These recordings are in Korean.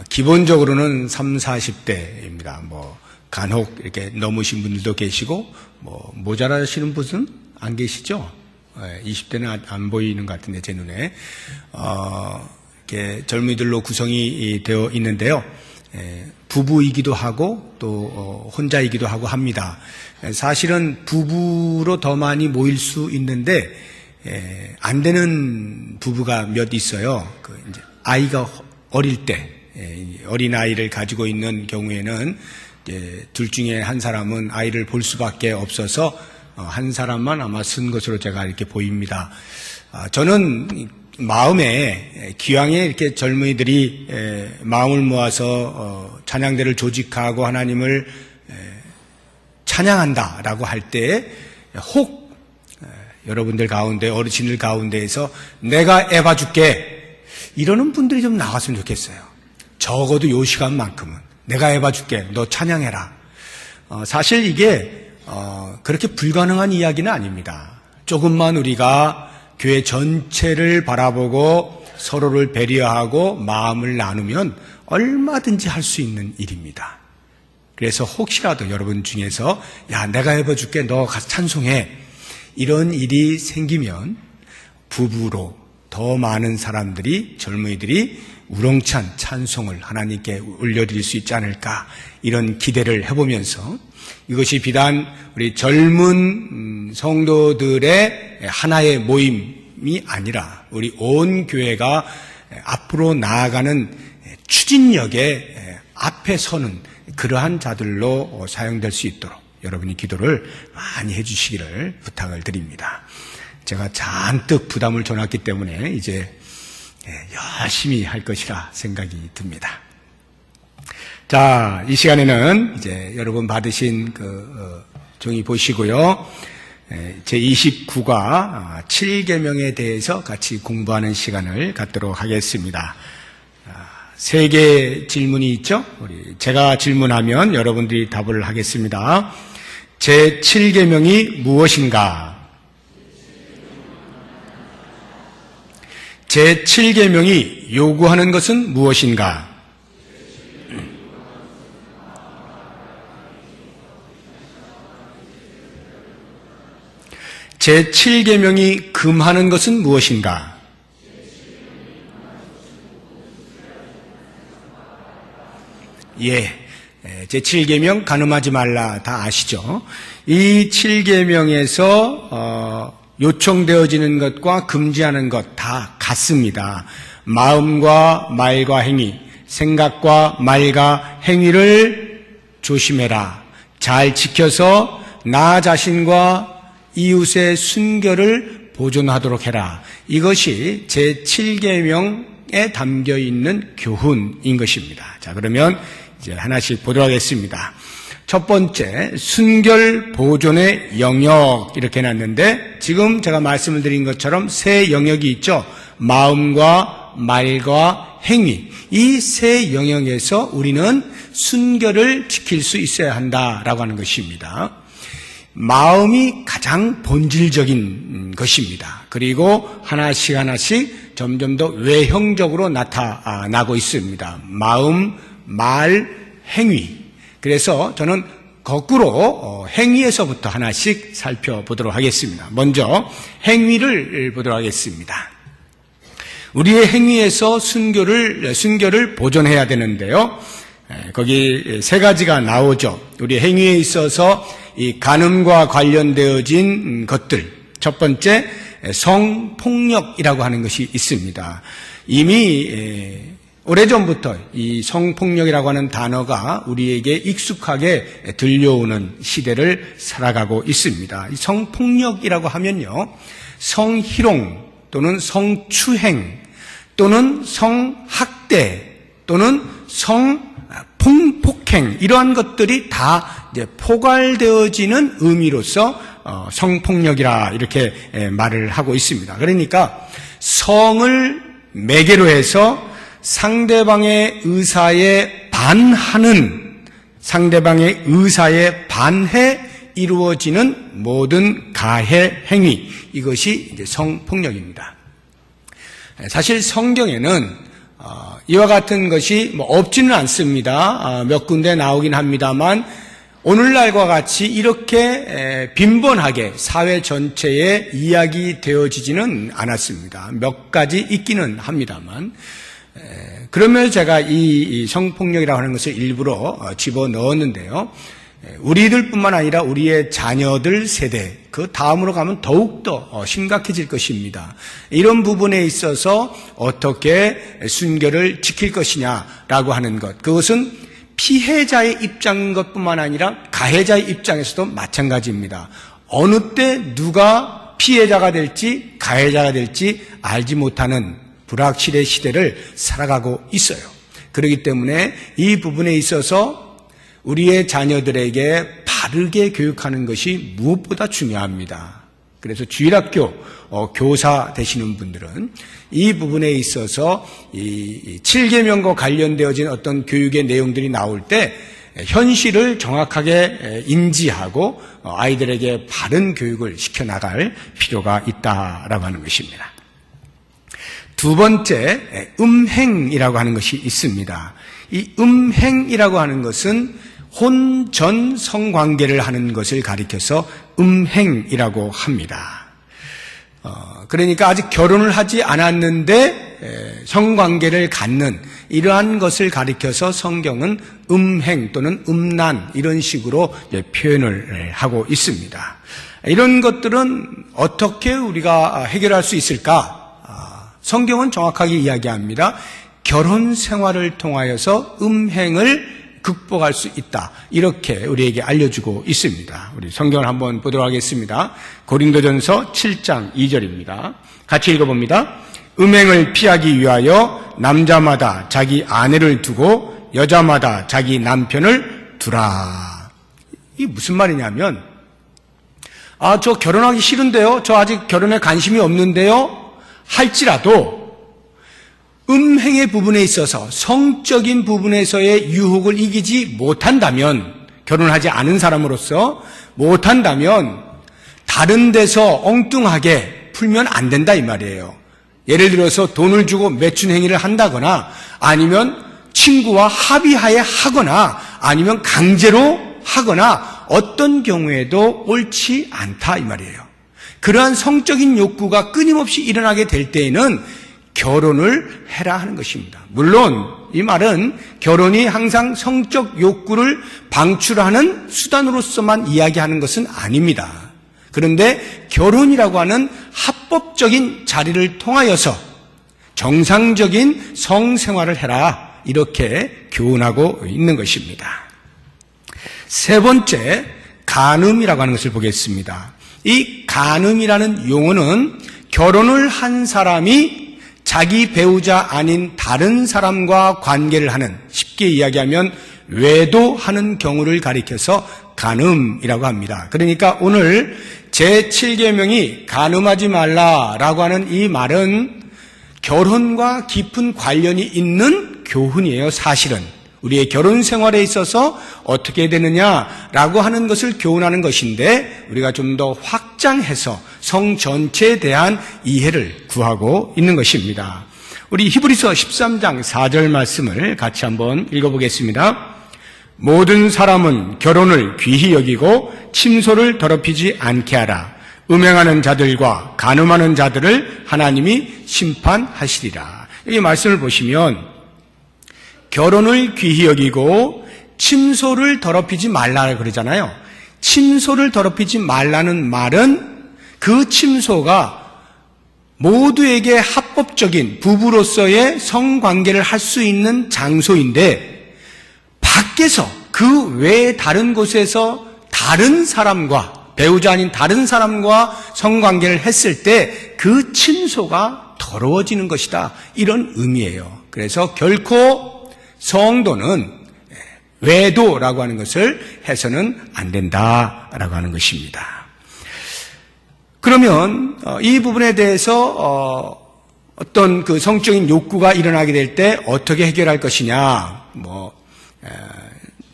기본적으로는 3, 40대입니다. 간혹 이렇게 넘으신 분들도 계시고, 모자라시는 분은 안 계시죠? 20대는 안 보이는 것 같은데, 제 눈에. 이렇게 젊은이들로 구성이 되어 있는데요. 부부이기도 하고, 또, 혼자이기도 하고 합니다. 사실은 부부로 더 많이 모일 수 있는데, 안 되는 부부가 몇 있어요. 이제 아이가 어릴 때, 어린 아이를 가지고 있는 경우에는, 둘 중에 한 사람은 아이를 볼 수밖에 없어서 한 사람만 아마 쓴 것으로 제가 이렇게 보입니다. 저는 마음에 기왕에 이렇게 젊은이들이 마음을 모아서 찬양대를 조직하고 하나님을 찬양한다라고 할 때 혹 여러분들 가운데 어르신들 가운데에서 내가 애봐 줄게 이러는 분들이 좀 나왔으면 좋겠어요. 적어도 요 시간만큼은 내가 애봐 줄게. 너 찬양해라. 사실 이게 그렇게 불가능한 이야기는 아닙니다. 조금만 우리가 교회 전체를 바라보고 서로를 배려하고 마음을 나누면 얼마든지 할 수 있는 일입니다. 그래서 혹시라도 여러분 중에서 야 내가 애봐 줄게. 너 가서 찬송해. 이런 일이 생기면 부부로 더 많은 사람들이 젊은이들이 우렁찬 찬송을 하나님께 올려드릴 수 있지 않을까 이런 기대를 해보면서 이것이 비단 우리 젊은 성도들의 하나의 모임이 아니라 우리 온 교회가 앞으로 나아가는 추진력의 앞에 서는 그러한 자들로 사용될 수 있도록 여러분이 기도를 많이 해주시기를 부탁을 드립니다. 제가 잔뜩 부담을 줘놨기 때문에 이제 열심히 할 것이라 생각이 듭니다. 자, 이 시간에는 이제 여러분 받으신 종이 보시고요. 제 29과 7계명에 대해서 같이 공부하는 시간을 갖도록 하겠습니다. 3개의 질문이 있죠? 제가 질문하면 여러분들이 답을 하겠습니다. 제 7계명이 무엇인가? 제 7계명이 요구하는 것은 무엇인가? 제 7계명이 금하는 것은 무엇인가? 제 7계명 간음하지 말라 다 아시죠? 이 7계명에서 요청되어지는 것과 금지하는 것 다 같습니다. 마음과 말과 행위, 생각과 말과 행위를 조심해라. 잘 지켜서 나 자신과 이웃의 순결을 보존하도록 해라. 이것이 제7계명에 담겨 있는 교훈인 것입니다. 자, 그러면 이제 하나씩 보도록 하겠습니다. 첫 번째, 순결 보존의 영역 이렇게 해놨는데 지금 제가 말씀을 드린 것처럼 세 영역이 있죠. 마음과 말과 행위. 이 세 영역에서 우리는 순결을 지킬 수 있어야 한다라고 하는 것입니다. 마음이 가장 본질적인 것입니다. 그리고 하나씩 하나씩 점점 더 외형적으로 나타나고 있습니다. 마음, 말, 행위. 그래서 저는 거꾸로 행위에서부터 하나씩 살펴보도록 하겠습니다. 먼저 행위를 보도록 하겠습니다. 우리의 행위에서 순결을 보존해야 되는데요. 거기 세 가지가 나오죠. 우리 행위에 있어서 이 간음과 관련되어진 것들. 첫 번째, 성폭력이라고 하는 것이 있습니다. 이미 오래전부터 이 성폭력이라고 하는 단어가 우리에게 익숙하게 들려오는 시대를 살아가고 있습니다. 이 성폭력이라고 하면요, 성희롱 또는 성추행 또는 성학대 또는 성폭행 이러한 것들이 다 이제 포괄되어지는 의미로서 성폭력이라 이렇게 말을 하고 있습니다. 그러니까 성을 매개로 해서 상대방의 의사에 반하는, 상대방의 의사에 반해 이루어지는 모든 가해 행위, 이것이 이제 성폭력입니다. 사실 성경에는 이와 같은 것이 없지는 않습니다. 몇 군데 나오긴 합니다만 오늘날과 같이 이렇게 빈번하게 사회 전체에 이야기되어지지는 않았습니다. 몇 가지 있기는 합니다만 그러면 제가 이 성폭력이라고 하는 것을 일부러 집어넣었는데요. 우리들뿐만 아니라 우리의 자녀들 세대, 그 다음으로 가면 더욱더 심각해질 것입니다. 이런 부분에 있어서 어떻게 순결을 지킬 것이냐라고 하는 것, 그것은 피해자의 입장인 것뿐만 아니라 가해자의 입장에서도 마찬가지입니다. 어느 때 누가 피해자가 될지 가해자가 될지 알지 못하는 불확실의 시대를 살아가고 있어요. 그렇기 때문에 이 부분에 있어서 우리의 자녀들에게 바르게 교육하는 것이 무엇보다 중요합니다. 그래서 주일학교 교사 되시는 분들은 이 부분에 있어서 이 7계명과 관련되어진 어떤 교육의 내용들이 나올 때 현실을 정확하게 인지하고 아이들에게 바른 교육을 시켜나갈 필요가 있다라고 하는 것입니다. 두 번째, 음행이라고 하는 것이 있습니다. 이 음행이라고 하는 것은 혼전 성관계를 하는 것을 가리켜서 음행이라고 합니다. 그러니까 아직 결혼을 하지 않았는데 성관계를 갖는 이러한 것을 가리켜서 성경은 음행 또는 음란 이런 식으로 표현을 하고 있습니다. 이런 것들은 어떻게 우리가 해결할 수 있을까? 성경은 정확하게 이야기합니다. 결혼 생활을 통하여서 음행을 극복할 수 있다. 이렇게 우리에게 알려주고 있습니다. 우리 성경을 한번 보도록 하겠습니다. 고린도전서 7장 2절입니다. 같이 읽어봅니다. 음행을 피하기 위하여 남자마다 자기 아내를 두고 여자마다 자기 남편을 두라. 이게 무슨 말이냐면 저 결혼하기 싫은데요. 저 아직 결혼에 관심이 없는데요. 할지라도 음행의 부분에 있어서 성적인 부분에서의 유혹을 이기지 못한다면 결혼하지 않은 사람으로서 못한다면 다른 데서 엉뚱하게 풀면 안 된다 이 말이에요. 예를 들어서 돈을 주고 매춘 행위를 한다거나 아니면 친구와 합의하에 하거나 아니면 강제로 하거나 어떤 경우에도 옳지 않다 이 말이에요. 그러한 성적인 욕구가 끊임없이 일어나게 될 때에는 결혼을 해라 하는 것입니다. 물론 이 말은 결혼이 항상 성적 욕구를 방출하는 수단으로서만 이야기하는 것은 아닙니다. 그런데 결혼이라고 하는 합법적인 자리를 통하여서 정상적인 성생활을 해라 이렇게 교훈하고 있는 것입니다. 세 번째, 간음이라고 하는 것을 보겠습니다. 이 간음이라는 용어는 결혼을 한 사람이 자기 배우자 아닌 다른 사람과 관계를 하는, 쉽게 이야기하면 외도하는 경우를 가리켜서 간음이라고 합니다. 그러니까 오늘 제7계명이 간음하지 말라라고 하는 이 말은 결혼과 깊은 관련이 있는 교훈이에요. 사실은 우리의 결혼 생활에 있어서 어떻게 되느냐라고 하는 것을 교훈하는 것인데 우리가 좀 더 확장해서 성 전체에 대한 이해를 구하고 있는 것입니다. 우리 히브리서 13장 4절 말씀을 같이 한번 읽어보겠습니다. 모든 사람은 결혼을 귀히 여기고 침소를 더럽히지 않게 하라. 음행하는 자들과 간음하는 자들을 하나님이 심판하시리라. 이 말씀을 보시면 결혼을 귀히 여기고 침소를 더럽히지 말라 그러잖아요. 침소를 더럽히지 말라는 말은 그 침소가 모두에게 합법적인 부부로서의 성관계를 할 수 있는 장소인데 밖에서 그 외에 다른 곳에서 다른 사람과 배우자 아닌 다른 사람과 성관계를 했을 때 그 침소가 더러워지는 것이다. 이런 의미예요. 그래서 결코 성도는 외도라고 하는 것을 해서는 안 된다라고 하는 것입니다. 그러면 이 부분에 대해서 어떤 그 성적인 욕구가 일어나게 될 때 어떻게 해결할 것이냐,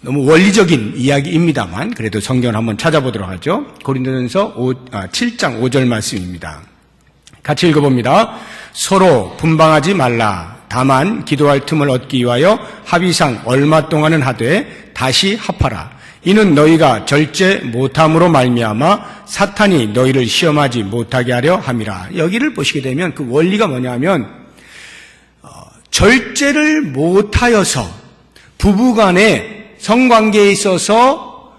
너무 원리적인 이야기입니다만 그래도 성경을 한번 찾아보도록 하죠. 고린도전서 7장 5절 말씀입니다. 같이 읽어봅니다. 서로 분방하지 말라. 다만 기도할 틈을 얻기 위하여 합의상 얼마 동안은 하되 다시 합하라. 이는 너희가 절제 못함으로 말미암아 사탄이 너희를 시험하지 못하게 하려 함이라. 여기를 보시게 되면 그 원리가 뭐냐면 절제를 못하여서 부부간에 성관계에 있어서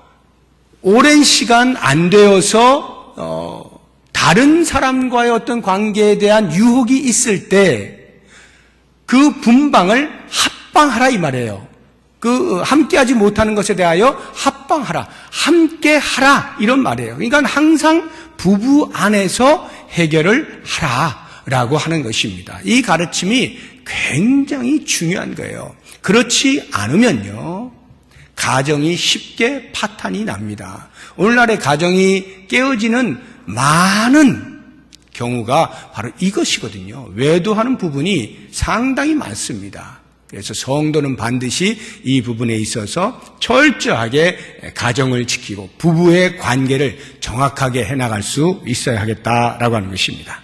오랜 시간 안 되어서 다른 사람과의 어떤 관계에 대한 유혹이 있을 때 그 분방을 합방하라 이 말이에요. 그 함께하지 못하는 것에 대하여 합방하라, 함께하라 이런 말이에요. 그러니까 항상 부부 안에서 해결을 하라라고 하는 것입니다. 이 가르침이 굉장히 중요한 거예요. 그렇지 않으면요, 가정이 쉽게 파탄이 납니다. 오늘날의 가정이 깨어지는 많은 경우가 바로 이것이거든요. 외도하는 부분이 상당히 많습니다. 그래서 성도는 반드시 이 부분에 있어서 철저하게 가정을 지키고 부부의 관계를 정확하게 해나갈 수 있어야 하겠다라고 하는 것입니다.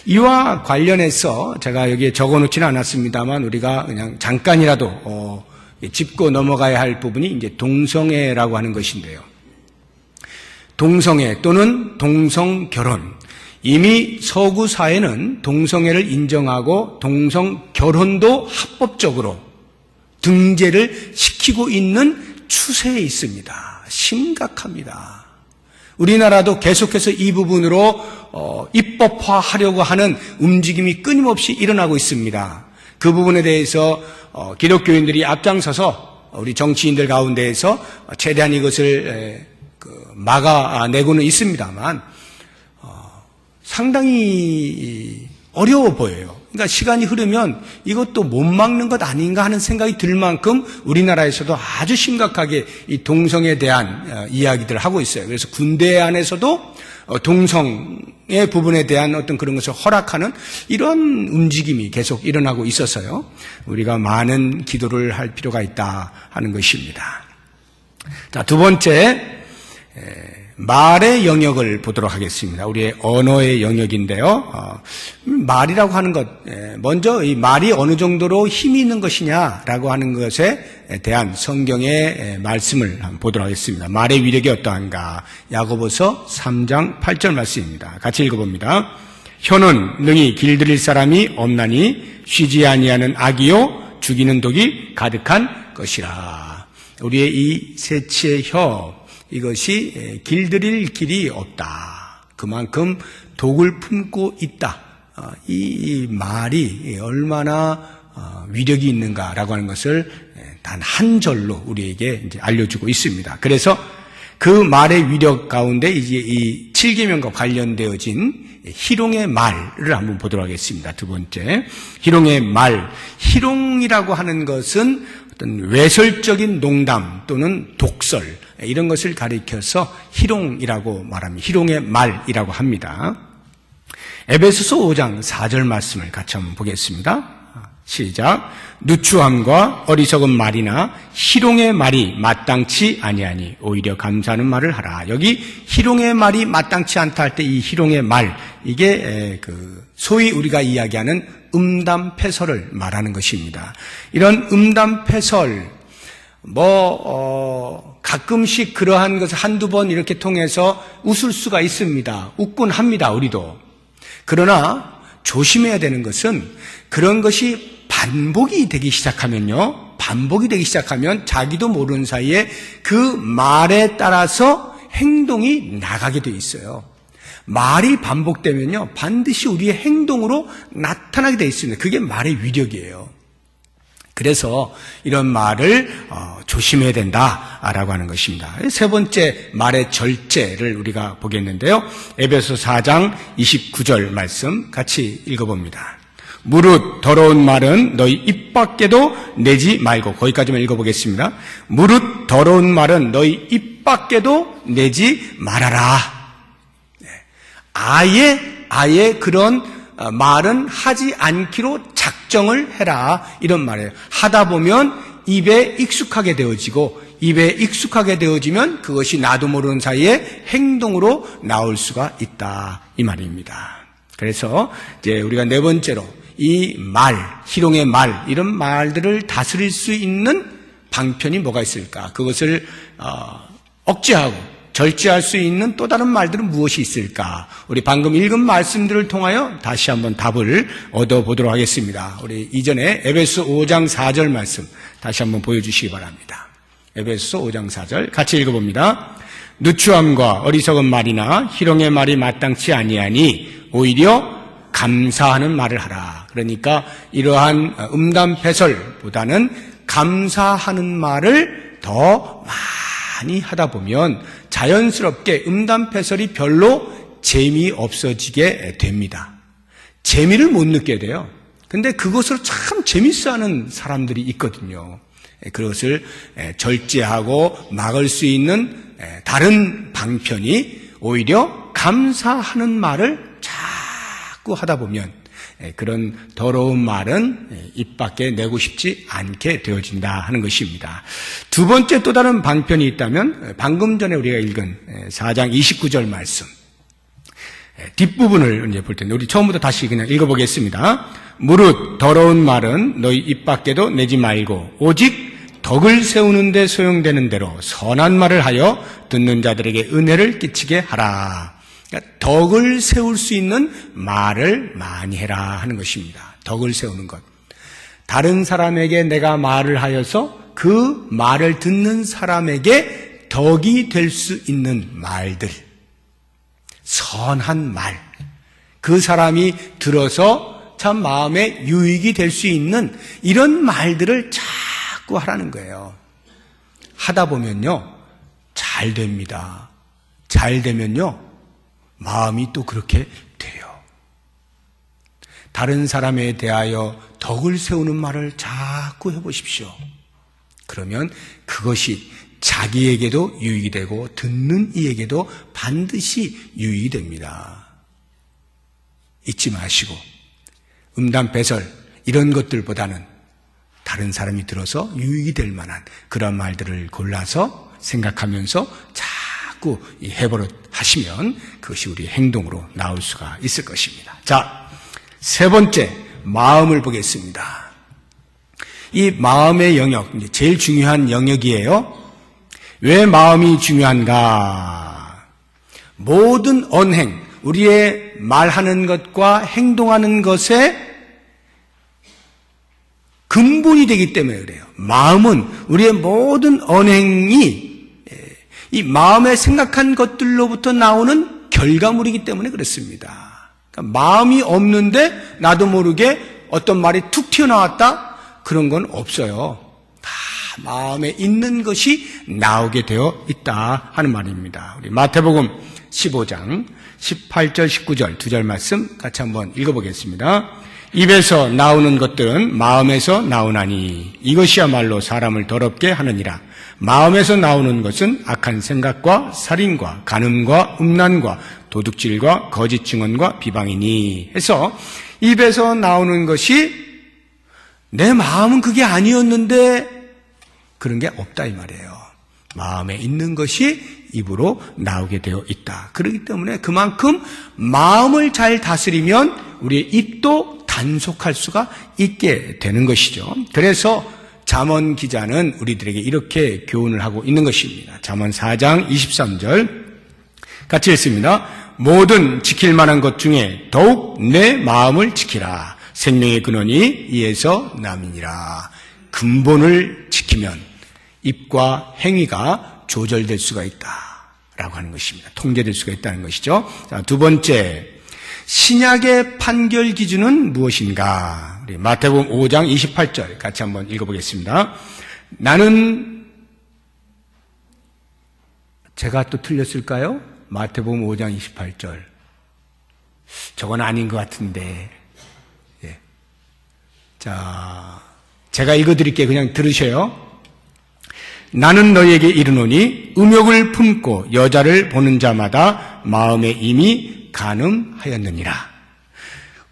이와 관련해서 제가 여기에 적어놓지는 않았습니다만 우리가 그냥 잠깐이라도 짚고 넘어가야 할 부분이 이제 동성애라고 하는 것인데요. 동성애 또는 동성결혼. 이미 서구 사회는 동성애를 인정하고 동성결혼도 합법적으로 등재를 시키고 있는 추세에 있습니다. 심각합니다. 우리나라도 계속해서 이 부분으로 입법화하려고 하는 움직임이 끊임없이 일어나고 있습니다. 그 부분에 대해서 기독교인들이 앞장서서 우리 정치인들 가운데에서 최대한 이것을 막아내고는 있습니다만 상당히 어려워 보여요. 그러니까 시간이 흐르면 이것도 못 막는 것 아닌가 하는 생각이 들 만큼 우리나라에서도 아주 심각하게 이 동성에 대한 이야기들을 하고 있어요. 그래서 군대 안에서도 동성의 부분에 대한 어떤 그런 것을 허락하는 이런 움직임이 계속 일어나고 있어서요. 우리가 많은 기도를 할 필요가 있다 하는 것입니다. 자, 두 번째, 말의 영역을 보도록 하겠습니다. 우리의 언어의 영역인데요. 말이라고 하는 것, 먼저 이 말이 어느 정도로 힘이 있는 것이냐라고 하는 것에 대한 성경의 말씀을 한번 보도록 하겠습니다. 말의 위력이 어떠한가? 야고보서 3장 8절 말씀입니다. 같이 읽어봅니다. 혀는 능히 길들일 사람이 없나니 쉬지 아니하는 악이요 죽이는 독이 가득한 것이라. 우리의 이 세치의 혀, 이것이 길들일 길이 없다. 그만큼 독을 품고 있다. 이 말이 얼마나 위력이 있는가라고 하는 것을 단 한 절로 우리에게 이제 알려주고 있습니다. 그래서 그 말의 위력 가운데 이제 이 7계명과 관련되어진 희롱의 말을 한번 보도록 하겠습니다. 두 번째, 희롱의 말. 희롱이라고 하는 것은 어떤 외설적인 농담 또는 독설, 이런 것을 가리켜서 희롱이라고 말합니다. 희롱의 말이라고 합니다. 에베소서 5장 4절 말씀을 같이 한번 보겠습니다. 시작. 누추함과 어리석은 말이나 희롱의 말이 마땅치 아니하니 오히려 감사하는 말을 하라. 여기 희롱의 말이 마땅치 않다 할 때 이 희롱의 말, 이게 소위 우리가 이야기하는 음담패설을 말하는 것입니다. 이런 음담패설, 가끔씩 그러한 것을 한두 번 이렇게 통해서 웃을 수가 있습니다. 웃곤 합니다, 우리도. 그러나 조심해야 되는 것은 그런 것이 반복이 되기 시작하면 자기도 모르는 사이에 그 말에 따라서 행동이 나가게 돼 있어요. 말이 반복되면요, 반드시 우리의 행동으로 나타나게 돼 있습니다. 그게 말의 위력이에요. 그래서 이런 말을 조심해야 된다라고 하는 것입니다. 세 번째, 말의 절제를 우리가 보겠는데요. 에베소 4장 29절 말씀 같이 읽어봅니다. 무릇 더러운 말은 너희 입 밖에도 내지 말고, 거기까지만 읽어보겠습니다. 무릇 더러운 말은 너희 입 밖에도 내지 말아라. 아예 그런 말은 하지 않기로 작정을 해라, 이런 말이에요. 하다 보면 입에 익숙하게 되어지고, 입에 익숙하게 되어지면 그것이 나도 모르는 사이에 행동으로 나올 수가 있다, 이 말입니다. 그래서 이제 우리가 네 번째로 이 말, 희롱의 말, 이런 말들을 다스릴 수 있는 방편이 뭐가 있을까? 그것을 억제하고 절제할 수 있는 또 다른 말들은 무엇이 있을까? 우리 방금 읽은 말씀들을 통하여 다시 한번 답을 얻어보도록 하겠습니다. 우리 이전에 에베소 5장 4절 말씀 다시 한번 보여주시기 바랍니다. 에베소 5장 4절 같이 읽어봅니다. 누추함과 어리석은 말이나 희롱의 말이 마땅치 아니하니 오히려 감사하는 말을 하라. 그러니까 이러한 음담패설보다는 감사하는 말을 더 많이 하다 보면 자연스럽게 음담패설이 별로 재미없어지게 됩니다. 재미를 못 느끼게 돼요. 근데 그것으로 참 재밌어하는 사람들이 있거든요. 그것을 절제하고 막을 수 있는 다른 방편이 오히려 감사하는 말을 자꾸 하다 보면 그런 더러운 말은 입 밖에 내고 싶지 않게 되어진다 하는 것입니다. 두 번째 또 다른 방편이 있다면 방금 전에 우리가 읽은 4장 29절 말씀 뒷부분을 이제 볼 텐데 우리 처음부터 다시 그냥 읽어보겠습니다. 무릇 더러운 말은 너희 입 밖에도 내지 말고 오직 덕을 세우는 데 소용되는 대로 선한 말을 하여 듣는 자들에게 은혜를 끼치게 하라. 그러니까 덕을 세울 수 있는 말을 많이 해라 하는 것입니다. 덕을 세우는 것. 다른 사람에게 내가 말을 하여서 그 말을 듣는 사람에게 덕이 될 수 있는 말들. 선한 말. 그 사람이 들어서 참 마음에 유익이 될 수 있는 이런 말들을 자꾸 하라는 거예요. 하다 보면요, 잘 됩니다. 잘 되면요, 마음이 또 그렇게 돼요. 다른 사람에 대하여 덕을 세우는 말을 자꾸 해보십시오. 그러면 그것이 자기에게도 유익이 되고 듣는 이에게도 반드시 유익이 됩니다. 잊지 마시고 음담배설 이런 것들보다는 다른 사람이 들어서 유익이 될 만한 그런 말들을 골라서 생각하면서 자꾸 해버릇 하시면 그것이 우리 행동으로 나올 수가 있을 것입니다. 자, 세 번째 마음을 보겠습니다. 이 마음의 영역, 제일 중요한 영역이에요. 왜 마음이 중요한가? 모든 언행, 우리의 말하는 것과 행동하는 것에 근본이 되기 때문에 그래요. 마음은 우리의 모든 언행이 이 마음에 생각한 것들로부터 나오는 결과물이기 때문에 그렇습니다. 그러니까 마음이 없는데 나도 모르게 어떤 말이 툭 튀어나왔다? 그런 건 없어요. 다 마음에 있는 것이 나오게 되어 있다 하는 말입니다. 우리 마태복음 15장 18절 19절 두 절 말씀 같이 한번 읽어보겠습니다. 입에서 나오는 것들은 마음에서 나오나니 이것이야말로 사람을 더럽게 하느니라. 마음에서 나오는 것은 악한 생각과 살인과 간음과 음란과 도둑질과 거짓 증언과 비방이니 해서 입에서 나오는 것이 내 마음은 그게 아니었는데 그런 게 없다 이 말이에요. 마음에 있는 것이 입으로 나오게 되어 있다. 그렇기 때문에 그만큼 마음을 잘 다스리면 우리의 입도 단속할 수가 있게 되는 것이죠. 그래서 잠언 기자는 우리들에게 이렇게 교훈을 하고 있는 것입니다. 잠언 4장 23절 같이 읽습니다. 모든 지킬 만한 것 중에 더욱 내 마음을 지키라. 생명의 근원이 이에서 남이니라. 근본을 지키면 입과 행위가 조절될 수가 있다라고 하는 것입니다. 통제될 수가 있다는 것이죠. 자, 두 번째, 신약의 판결 기준은 무엇인가? 우리 마태복음 5장 28절 같이 한번 읽어보겠습니다. 나는 제가 또 틀렸을까요? 마태복음 5장 28절. 저건 아닌 것 같은데. 예. 자, 제가 읽어드릴게요. 그냥 들으셔요. 나는 너희에게 이르노니 음욕을 품고 여자를 보는 자마다 마음에 이미 간음하였느니라.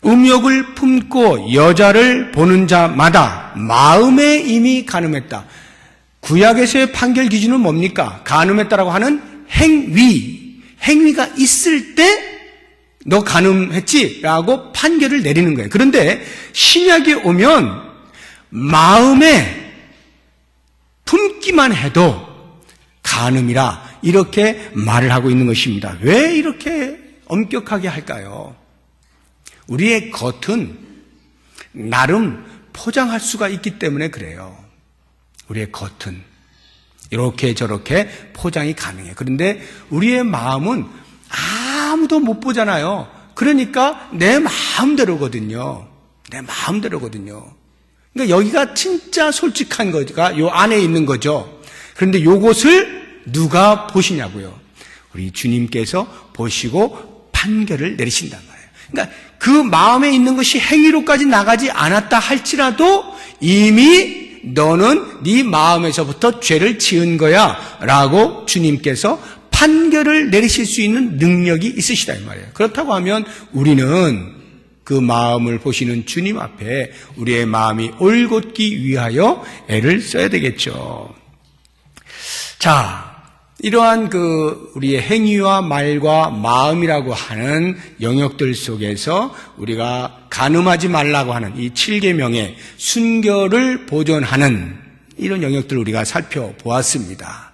음욕을 품고 여자를 보는 자마다 마음에 이미 간음했다. 구약에서의 판결 기준은 뭡니까? 간음했다라고 하는 행위가 있을 때 너 간음했지? 라고 판결을 내리는 거예요. 그런데 신약에 오면 마음에 품기만 해도 간음이라 이렇게 말을 하고 있는 것입니다. 왜 이렇게 엄격하게 할까요? 우리의 겉은 나름 포장할 수가 있기 때문에 그래요. 우리의 겉은 이렇게 저렇게 포장이 가능해요. 그런데 우리의 마음은 아무도 못 보잖아요. 그러니까 내 마음대로거든요. 내 마음대로거든요. 그러니까 여기가 진짜 솔직한 거가 요 안에 있는 거죠. 그런데 요것을 누가 보시냐고요. 우리 주님께서 보시고 판결을 내리신단 말이에요. 그러니까 그 마음에 있는 것이 행위로까지 나가지 않았다 할지라도 이미 너는 네 마음에서부터 죄를 지은 거야 라고 주님께서 판결을 내리실 수 있는 능력이 있으시다 이 말이에요. 그렇다고 하면 우리는 그 마음을 보시는 주님 앞에 우리의 마음이 올곧기 위하여 애를 써야 되겠죠. 자, 이러한 우리의 행위와 말과 마음이라고 하는 영역들 속에서 우리가 간음하지 말라고 하는 이 7계명의 순결을 보존하는 이런 영역들을 우리가 살펴보았습니다.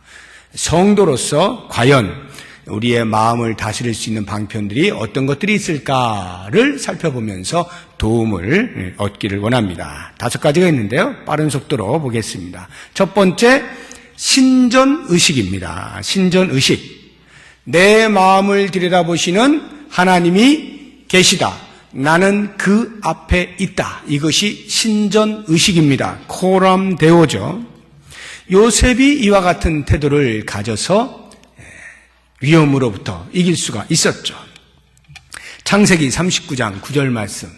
성도로서 과연 우리의 마음을 다스릴 수 있는 방편들이 어떤 것들이 있을까를 살펴보면서 도움을 얻기를 원합니다. 5가지가 있는데요. 빠른 속도로 보겠습니다. 첫 번째, 신전의식입니다. 신전의식. 내 마음을 들여다보시는 하나님이 계시다. 나는 그 앞에 있다. 이것이 신전의식입니다. 코람 데오죠. 요셉이 이와 같은 태도를 가져서 위험으로부터 이길 수가 있었죠. 창세기 39장 9절 말씀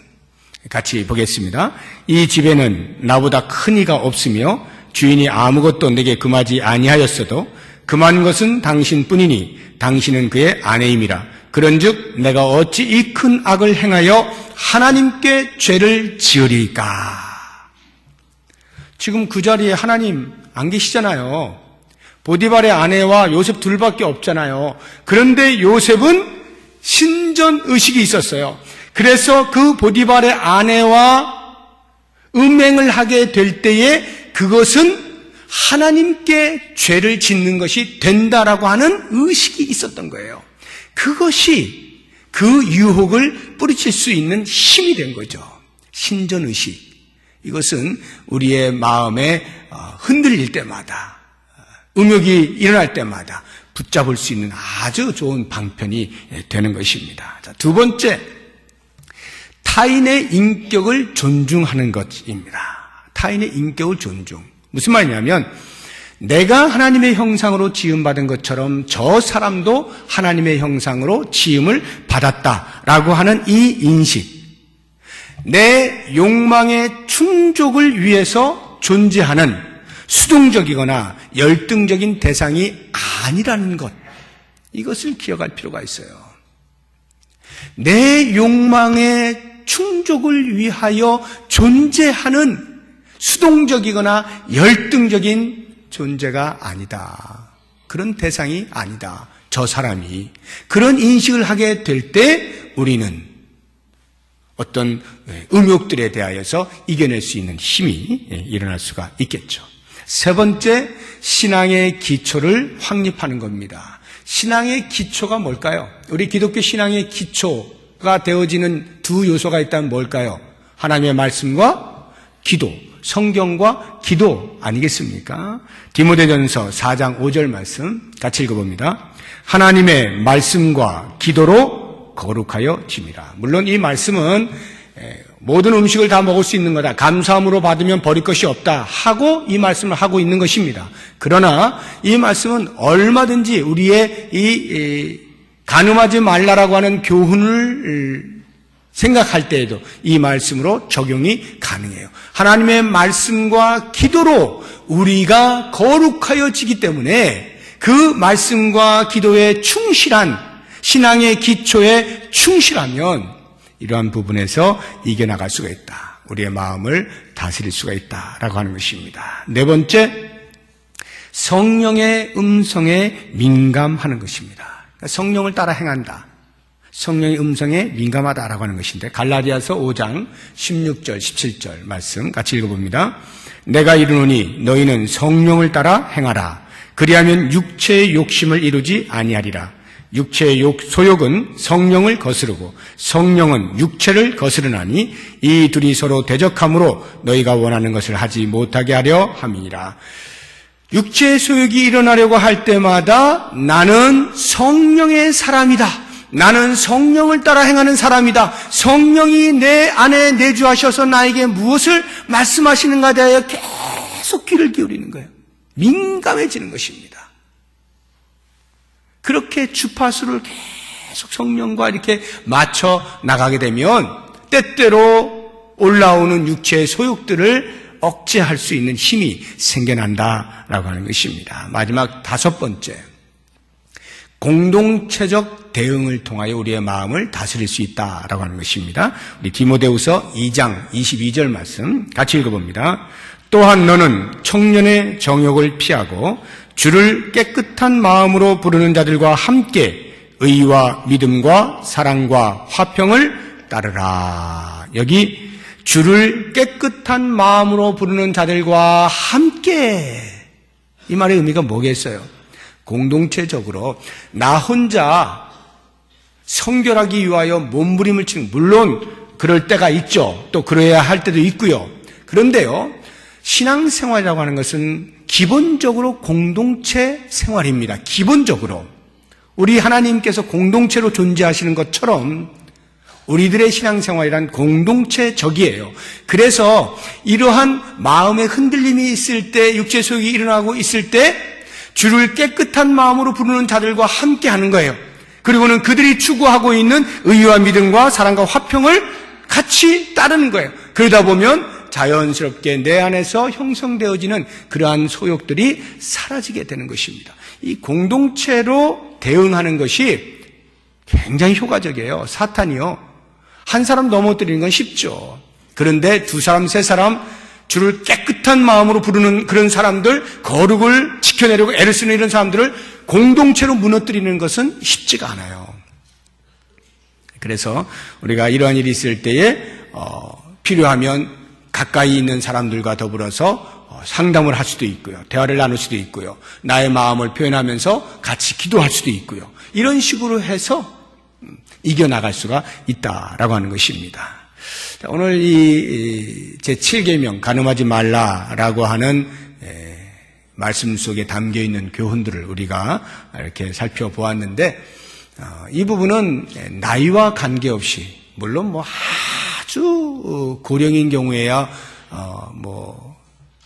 같이 보겠습니다. 이 집에는 나보다 큰 이가 없으며 주인이 아무것도 내게 금하지 아니하였어도 금한 것은 당신뿐이니 당신은 그의 아내임이라. 그런즉 내가 어찌 이 큰 악을 행하여 하나님께 죄를 지으리까. 지금 그 자리에 하나님 안 계시잖아요. 보디발의 아내와 요셉 둘밖에 없잖아요. 그런데 요셉은 신전의식이 있었어요. 그래서 그 보디발의 아내와 음행을 하게 될 때에 그것은 하나님께 죄를 짓는 것이 된다라고 하는 의식이 있었던 거예요. 그것이 그 유혹을 뿌리칠 수 있는 힘이 된 거죠. 신전의식. 이것은 우리의 마음에 흔들릴 때마다, 음욕이 일어날 때마다 붙잡을 수 있는 아주 좋은 방편이 되는 것입니다. 자, 두 번째, 타인의 인격을 존중하는 것입니다. 타인의 인격을 존중. 무슨 말이냐면 내가 하나님의 형상으로 지음받은 것처럼 저 사람도 하나님의 형상으로 지음을 받았다라고 하는 이 인식. 내 욕망의 충족을 위해서 존재하는 수동적이거나 열등적인 대상이 아니라는 것. 이것을 기억할 필요가 있어요. 내 욕망의 충족을 위하여 존재하는 수동적이거나 열등적인 존재가 아니다. 그런 대상이 아니다. 저 사람이. 그런 인식을 하게 될 때 우리는 어떤 음욕들에 대하여서 이겨낼 수 있는 힘이 일어날 수가 있겠죠. 세 번째, 신앙의 기초를 확립하는 겁니다. 신앙의 기초가 뭘까요? 우리 기독교 신앙의 기초가 되어지는 두 요소가 있다면 뭘까요? 하나님의 말씀과 기도, 성경과 기도 아니겠습니까? 디모데전서 4장 5절 말씀 같이 읽어봅니다. 하나님의 말씀과 기도로 거룩하여 짐이라. 물론 이 말씀은 모든 음식을 다 먹을 수 있는 거다. 감사함으로 받으면 버릴 것이 없다 하고 이 말씀을 하고 있는 것입니다. 그러나 이 말씀은 얼마든지 우리의 이 간음하지 말라라고 하는 교훈을 생각할 때에도 이 말씀으로 적용이 가능해요. 하나님의 말씀과 기도로 우리가 거룩하여지기 때문에 그 말씀과 기도에 충실한 신앙의 기초에 충실하면 이러한 부분에서 이겨나갈 수가 있다. 우리의 마음을 다스릴 수가 있다라고 하는 것입니다. 네 번째, 성령의 음성에 민감하는 것입니다. 성령을 따라 행한다. 성령의 음성에 민감하다라고 하는 것인데, 갈라디아서 5장 16절 17절 말씀 같이 읽어봅니다. 내가 이르노니 너희는 성령을 따라 행하라. 그리하면 육체의 욕심을 이루지 아니하리라. 육체의 소욕은 성령을 거스르고 성령은 육체를 거스르나니 이 둘이 서로 대적함으로 너희가 원하는 것을 하지 못하게 하려 함이니라. 육체의 소욕이 일어나려고 할 때마다 나는 성령의 사람이다. 나는 성령을 따라 행하는 사람이다. 성령이 내 안에 내주하셔서 나에게 무엇을 말씀하시는가에 대하여 계속 귀를 기울이는 거예요. 민감해지는 것입니다. 그렇게 주파수를 계속 성령과 이렇게 맞춰 나가게 되면 때때로 올라오는 육체의 소욕들을 억제할 수 있는 힘이 생겨난다라고 하는 것입니다. 마지막 5번째, 공동체적 대응을 통하여 우리의 마음을 다스릴 수 있다라고 하는 것입니다. 우리 디모데후서 2장 22절 말씀 같이 읽어봅니다. 또한 너는 청년의 정욕을 피하고 주를 깨끗한 마음으로 부르는 자들과 함께 의와 믿음과 사랑과 화평을 따르라. 여기 주를 깨끗한 마음으로 부르는 자들과 함께, 이 말의 의미가 뭐겠어요? 공동체적으로 나 혼자 성결하기 위하여 몸부림을 치는, 물론 그럴 때가 있죠. 또 그래야 할 때도 있고요. 그런데요, 신앙생활이라고 하는 것은 기본적으로 공동체 생활입니다. 기본적으로 우리 하나님께서 공동체로 존재하시는 것처럼 우리들의 신앙생활이란 공동체적이에요. 그래서 이러한 마음의 흔들림이 있을 때, 육체 소욕이 일어나고 있을 때 주를 깨끗한 마음으로 부르는 자들과 함께 하는 거예요. 그리고는 그들이 추구하고 있는 의와 믿음과 사랑과 화평을 같이 따르는 거예요. 그러다 보면 자연스럽게 내 안에서 형성되어지는 그러한 소욕들이 사라지게 되는 것입니다. 이 공동체로 대응하는 것이 굉장히 효과적이에요. 사탄이요, 한 사람 넘어뜨리는 건 쉽죠. 그런데 2사람, 3사람 주를 깨끗한 마음으로 부르는 그런 사람들, 거룩을 지켜내려고 애를 쓰는 이런 사람들을 공동체로 무너뜨리는 것은 쉽지가 않아요. 그래서 우리가 이러한 일이 있을 때에 필요하면 가까이 있는 사람들과 더불어서 상담을 할 수도 있고요. 대화를 나눌 수도 있고요. 나의 마음을 표현하면서 같이 기도할 수도 있고요. 이런 식으로 해서 이겨나갈 수가 있다라고 하는 것입니다. 오늘 이 제7계명 간음하지 말라라고 하는 말씀 속에 담겨있는 교훈들을 우리가 이렇게 살펴보았는데, 이 부분은 나이와 관계없이, 물론 뭐 아주 고령인 경우에야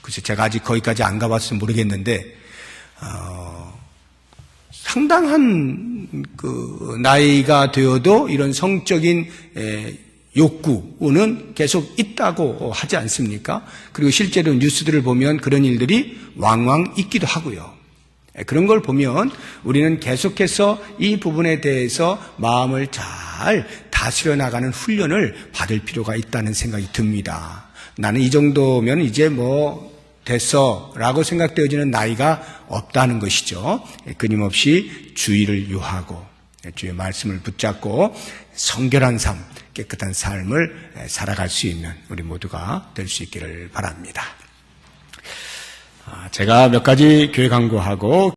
글쎄 제가 아직 거기까지 안 가봤으면 모르겠는데, 상당한 그 나이가 되어도 이런 성적인 욕구는 계속 있다고 하지 않습니까? 그리고 실제로 뉴스들을 보면 그런 일들이 왕왕 있기도 하고요. 그런 걸 보면 우리는 계속해서 이 부분에 대해서 마음을 잘 다스려 나가는 훈련을 받을 필요가 있다는 생각이 듭니다. 나는 이 정도면 이제 뭐 됐어 라고 생각되어지는 나이가 없다는 것이죠. 끊임없이 주의를 유하고 주의 말씀을 붙잡고 성결한 삶, 깨끗한 삶을 살아갈 수 있는 우리 모두가 될 수 있기를 바랍니다. 제가 몇 가지 교회 강구하고